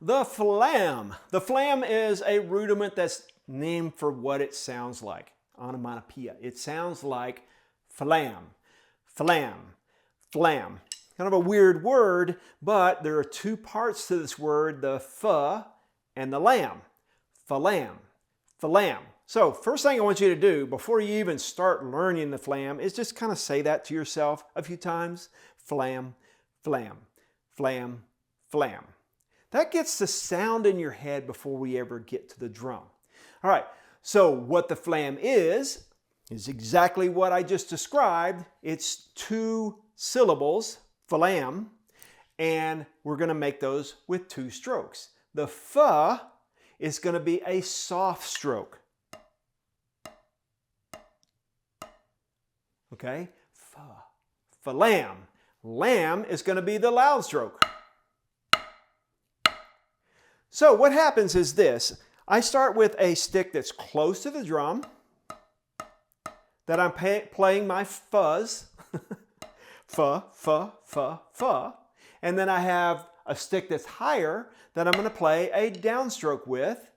The flam. The flam is a rudiment that's named for what it sounds like. Onomatopoeia. It sounds like flam, flam, flam. Kind of a weird word, but there are two parts to this word, the f and the lam. Flam, flam. So first thing I want you to do before you even start learning the flam is just kind of say that to yourself a few times. Flam, flam, flam, flam. That gets the sound in your head before we ever get to the drum. All right, so what the flam is exactly what I just described. It's two syllables, flam, and we're going to make those with two strokes. The f is going to be a soft stroke. Okay, flam. Lam is going to be the loud stroke. So what happens is this. I start with a stick that's close to the drum, that I'm playing my fuzz, fa, fa, fa, fa, and then I have a stick that's higher that I'm going to play a downstroke with.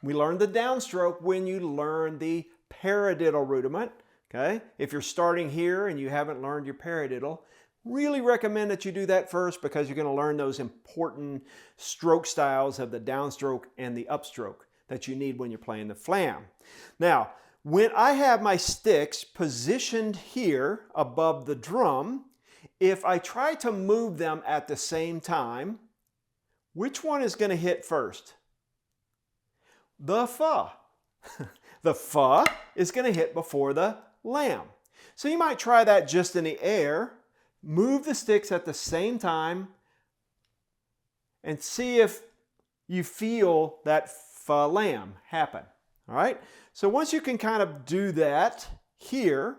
We learned the downstroke when you learn the paradiddle rudiment. Okay? If you're starting here and you haven't learned your paradiddle, really recommend that you do that first because you're going to learn those important stroke styles of the downstroke and the upstroke that you need when you're playing the flam. Now, when I have my sticks positioned here above the drum, if I try to move them at the same time, which one is going to hit first? The fa. The fa is going to hit before the lam. So you might try that just in the air, move the sticks at the same time, and see if you feel that fa lam happen. All right? So once you can kind of do that here,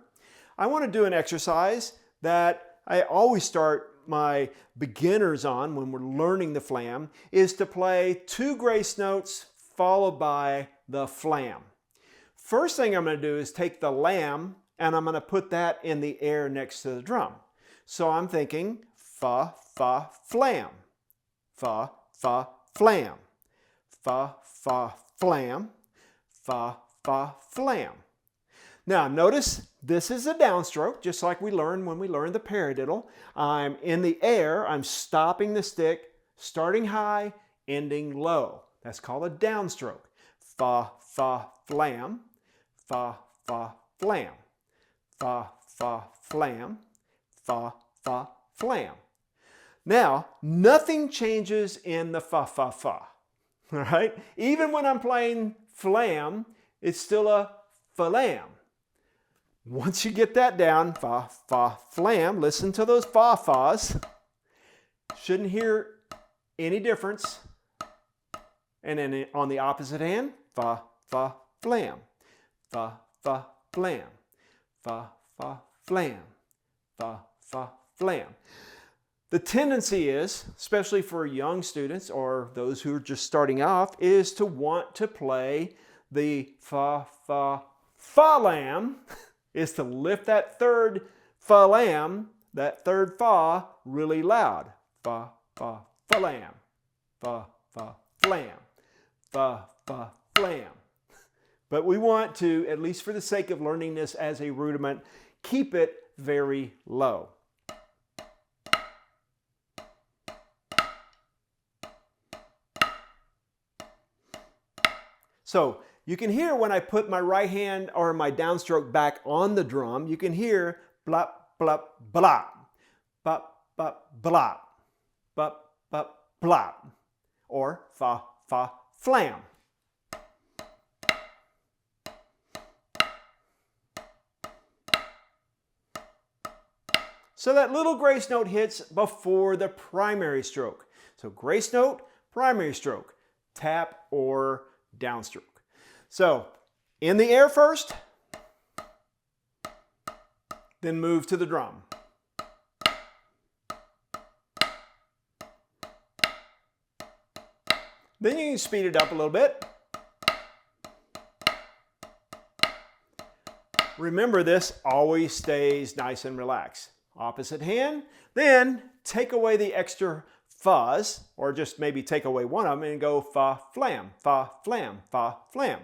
I want to do an exercise that I always start my beginners on when we're learning the flam, is to play two grace notes followed by the flam. First thing I'm going to do is take the lam and I'm going to put that in the air next to the drum. So I'm thinking fa, fa, flam, fa, fa, flam, fa, fa, flam, fa, fa, flam. Now notice this is a downstroke, just like we learned when we learned the paradiddle. I'm in the air, I'm stopping the stick, starting high, ending low. That's called a downstroke. Fa, fa, flam, fa, fa, flam, fa, fa, flam, fa, fa, flam. Now, nothing changes in the fa, fa, fa. All right? Even when I'm playing flam, it's still a flam. Once you get that down, fa, fa, flam, listen to those fa, fas. Shouldn't hear any difference. And then on the opposite hand, fa, fa, flam, fa, fa, flam, fa, fa, flam, fa, fa, flam. The tendency is, especially for young students or those who are just starting off, is to want to play the fa, fa, fa-lam, is to lift that third fa-lam, that third fa, really loud. Fa, fa, fa-lam, fa, fa, flam, fa, fa, flam. But we want to, at least for the sake of learning this as a rudiment, keep it very low. So you can hear when I put my right hand or my downstroke back on the drum, you can hear blop, blop, blop, bop, bop, blop, bop, bop, blop, or fa, fa, flam. So that little grace note hits before the primary stroke. So grace note, primary stroke, tap or downstroke. So in the air first, then move to the drum. Then you can speed it up a little bit. Remember, this always stays nice and relaxed. Opposite hand, then take away the extra fuzz, or just maybe take away one of them and go fa, flam, fa, flam, fa, flam.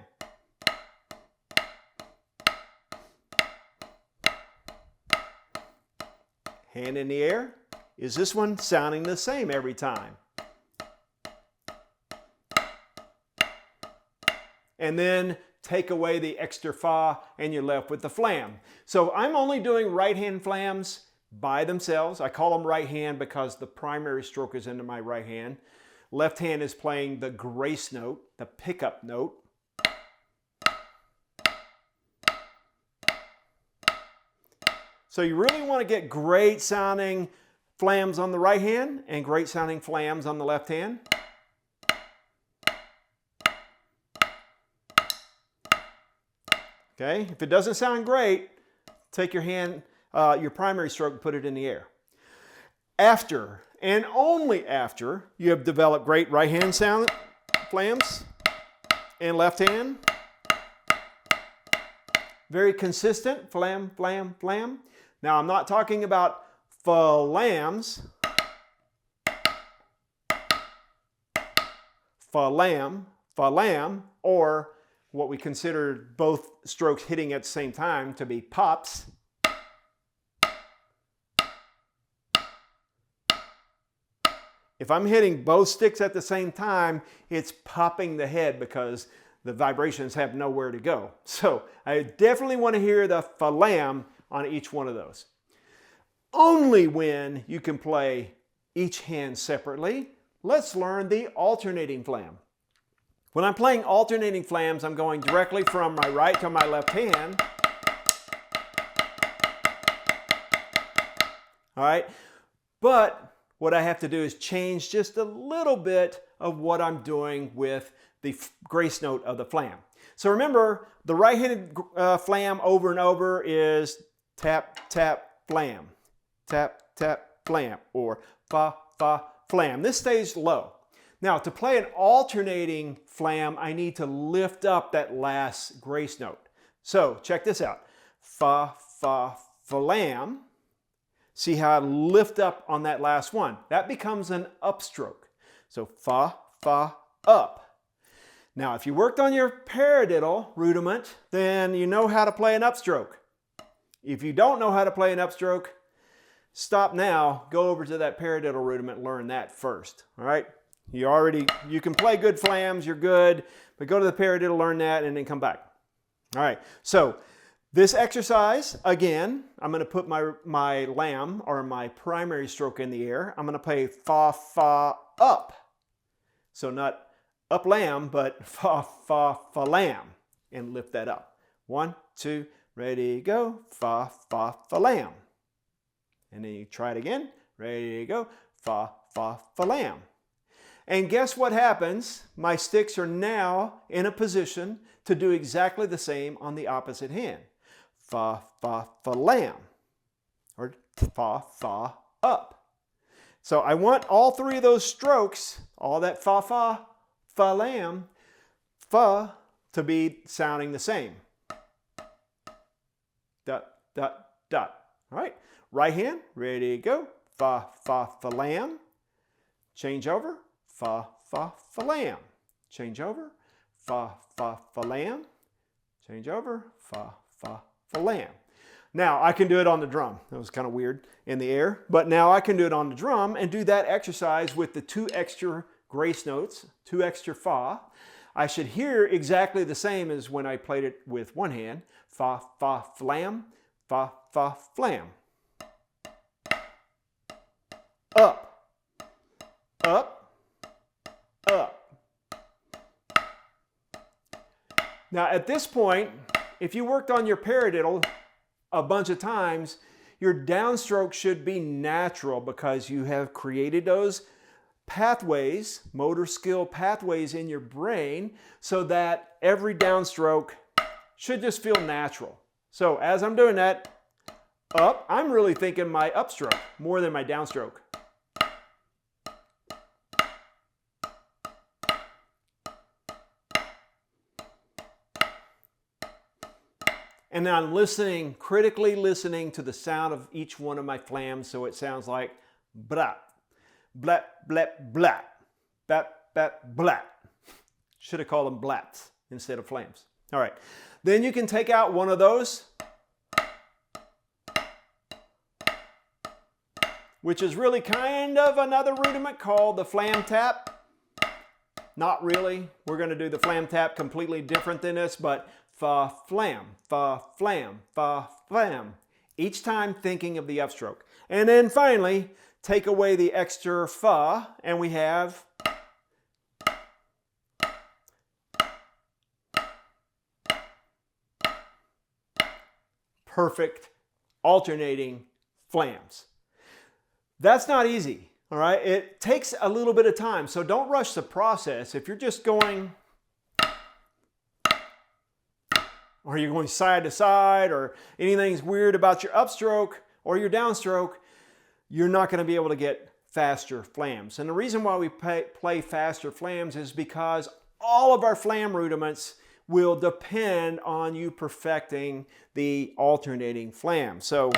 Hand in the air. Is this one sounding the same every time? And then take away the extra fa and you're left with the flam. So I'm only doing right hand flams by themselves. I call them right hand because the primary stroke is into my right hand. Left hand is playing the grace note, the pickup note. So you really want to get great sounding flams on the right hand and great sounding flams on the left hand. Okay, if it doesn't sound great, take your hand, your primary stroke and put it in the air. After, and only after, you have developed great right hand sound flams and left hand. Very consistent, flam, flam, flam. Now I'm not talking about flams, falam, falam, or what we consider both strokes hitting at the same time to be pops. If I'm hitting both sticks at the same time, it's popping the head because the vibrations have nowhere to go. So I definitely want to hear the falam on each one of those. Only when you can play each hand separately, let's learn the alternating flam. When I'm playing alternating flams, I'm going directly from my right to my left hand. All right, but what I have to do is change just a little bit of what I'm doing with the grace note of the flam. So remember, the right-handed flam over and over is tap, tap, flam. Tap, tap, flam, or fa, fa, flam. This stays low. Now, to play an alternating flam, I need to lift up that last grace note. So, check this out. Fa, fa, flam. See how I lift up on that last one? That becomes an upstroke. So, fa, fa, up. Now, if you worked on your paradiddle rudiment, then you know how to play an upstroke. If you don't know how to play an upstroke, stop now, go over to that paradiddle rudiment, learn that first, all right? You can play good flams, you're good, but go to the paradiddle, learn that, and then come back. All right, so this exercise, again, I'm going to put my lam, or my primary stroke in the air. I'm going to play fa, fa, up. So not up lam, but fa, fa, fa, lam, and lift that up. 1, 2, ready, go, fa, fa, fa, lam. And then you try it again, ready, go, fa, fa, fa, lam. And guess what happens? My sticks are now in a position to do exactly the same on the opposite hand. Fa, fa, fa, lam. Or fa, fa, up. So I want all three of those strokes, all that fa, fa, fa, lam, fa, to be sounding the same. Dot, dot, dot. All right. Right hand, ready, go. Fa, fa, fa, lam. Change over. Fa, fa, fa, lam. Change over. Fa, fa, fa, lam. Change over. Fa, fa, fa, lam. Now I can do it on the drum. That was kind of weird in the air, but now I can do it on the drum and do that exercise with the 2 extra grace notes, 2 extra fa. I should hear exactly the same as when I played it with one hand. Fa, fa, flam. Fa, fa, flam. Up, up, up. Now at this point, if you worked on your paradiddle a bunch of times, your downstroke should be natural because you have created those pathways, motor skill pathways in your brain, so that every downstroke should just feel natural. So as I'm doing that, up, I'm really thinking my upstroke more than my downstroke. And now I'm listening, critically listening to the sound of each one of my flams, so it sounds like bra, blap, blap, blap, bap, bap, blap. Should have called them blaps instead of flams. All right, then you can take out one of those, which is really kind of another rudiment called the Flam Tap. Not really. We're going to do the Flam Tap completely different than this, but fa, flam, fa, flam, fa, flam. Each time thinking of the upstroke. And then finally, take away the extra fa, and we have perfect alternating flams. That's not easy, all right? It takes a little bit of time, so don't rush the process. If you're just going, or you're going side to side, or anything's weird about your upstroke or your downstroke, you're not going to be able to get faster flams. And the reason why we play faster flams is because all of our flam rudiments will depend on you perfecting the alternating flam. So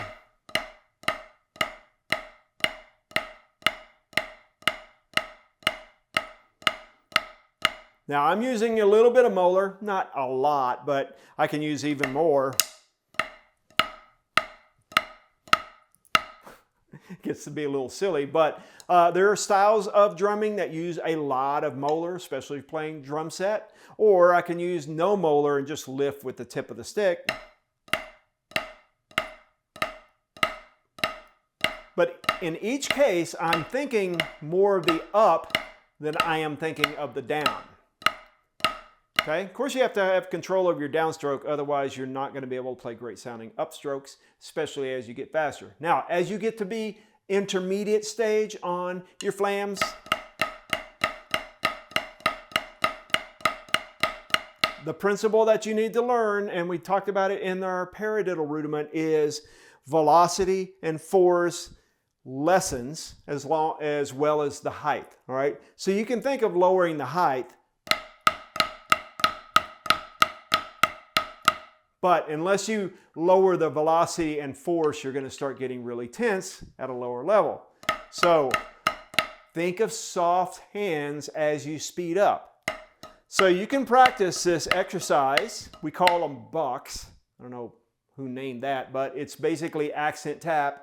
now I'm using a little bit of molar, not a lot, but I can use even more. It gets to be a little silly, but there are styles of drumming that use a lot of molar, especially playing drum set, or I can use no molar and just lift with the tip of the stick. But in each case, I'm thinking more of the up than I am thinking of the down. Okay? Of course, you have to have control over your downstroke, otherwise you're not going to be able to play great sounding upstrokes, especially as you get faster. Now, as you get to be intermediate stage on your flams, the principle that you need to learn, and we talked about it in our paradiddle rudiment, is velocity and force lessons as well as the height. All right? So you can think of lowering the height, but unless you lower the velocity and force, you're going to start getting really tense at a lower level. So think of soft hands as you speed up. So you can practice this exercise. We call them bucks. I don't know who named that, but it's basically accent tap,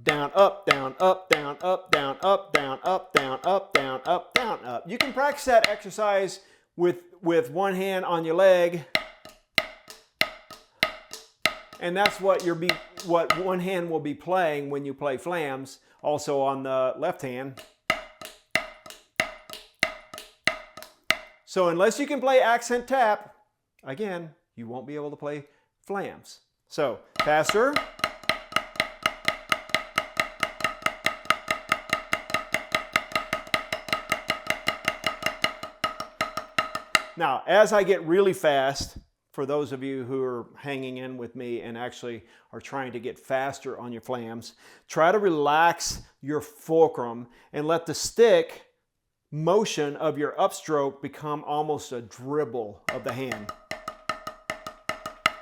down, up, down, up, down, up, down, up, down, up, down, up, down, up, down, up. You can practice that exercise with one hand on your leg, and that's what one hand will be playing when you play flams, also on the left hand. So unless you can play accent tap, again, you won't be able to play flams. So faster. Now, as I get really fast, for those of you who are hanging in with me and actually are trying to get faster on your flams, try to relax your fulcrum and let the stick motion of your upstroke become almost a dribble of the hand.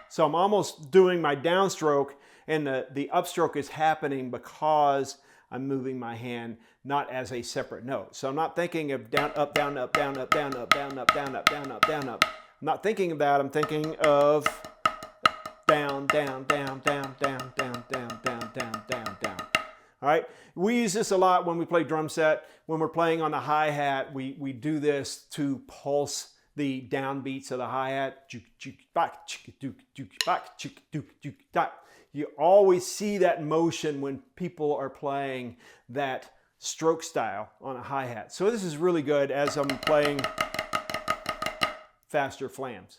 So I'm almost doing my downstroke, and the upstroke is happening because I'm moving my hand not as a separate note. So I'm not thinking of down, up, down, up, down, up, down, up, down, up, down, up, down, up, down, up. I'm not thinking of that. I'm thinking of down, down, down, down, down, down, down, down, down, down, down. All right? We use this a lot when we play drum set. When we're playing on the hi-hat, we do this to pulse the downbeats of the hi-hat. You always see that motion when people are playing that stroke style on a hi-hat. So this is really good as I'm playing faster flams.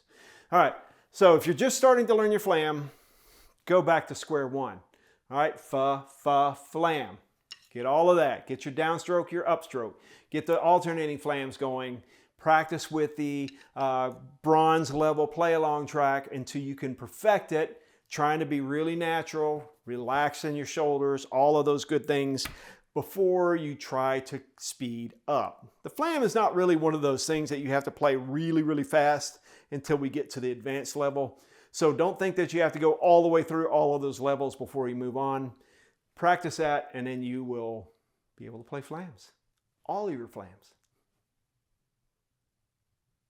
All right, so if you're just starting to learn your flam, go back to square one. All right, fa, fa, flam. Get all of that. Get your downstroke, your upstroke. Get the alternating flams going. Practice with the bronze level play along track until you can perfect it, trying to be really natural, relaxing your shoulders, all of those good things before you try to speed up. The flam is not really one of those things that you have to play really, really fast until we get to the advanced level. So don't think that you have to go all the way through all of those levels before you move on. Practice that, and then you will be able to play flams. All of your flams.